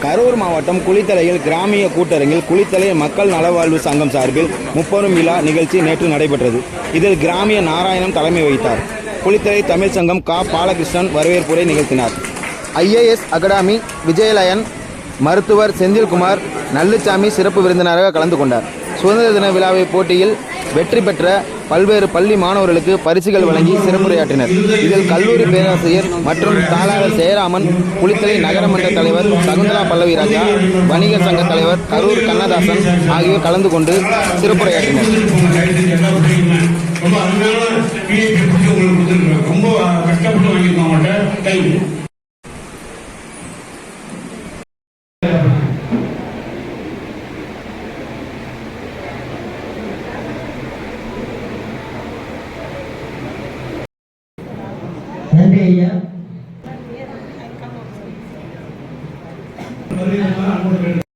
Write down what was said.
கரூர் மாவட்டம் குளித்தலையில் கிராமிய கூட்டரங்கில் குளித்தலை மக்கள் நலவாழ்வு சங்கம் சார்பில் முப்பெரும் விழா நிகழ்ச்சி நேற்று நடைபெற்றது. இதில் கிராமிய நாராயணன் தலைமை வகித்தார். குளித்தலை தமிழ் சங்கம் கா. பாலகிருஷ்ணன் வரவேற்புரை நிகழ்த்தினார். IAS அகாடமி விஜயலயன் மருத்துவர் செந்தில்குமார் நல்லுச்சாமி சிறப்பு விருந்தினராக கலந்து கொண்டார். சுதந்திர தின விழாவை போட்டியில் வெற்றி பெற்ற பல்வேறு பள்ளி மாணவர்களுக்கு பரிசுகள் வழங்கி சிறப்புரையாற்றினர். இதில் கல்லூரி பேராசிரியர் மற்றும் தாளாளர் ஜெயராமன், குளித்தலை நகரமன்ற தலைவர் சகுந்தலா பல்லவி ராஜா, வணிகர் சங்க தலைவர் கரூர் கண்ணதாசன் ஆகியோர் கலந்து கொண்டு சிறப்புரையாற்றினர். நன்றி ஐயா.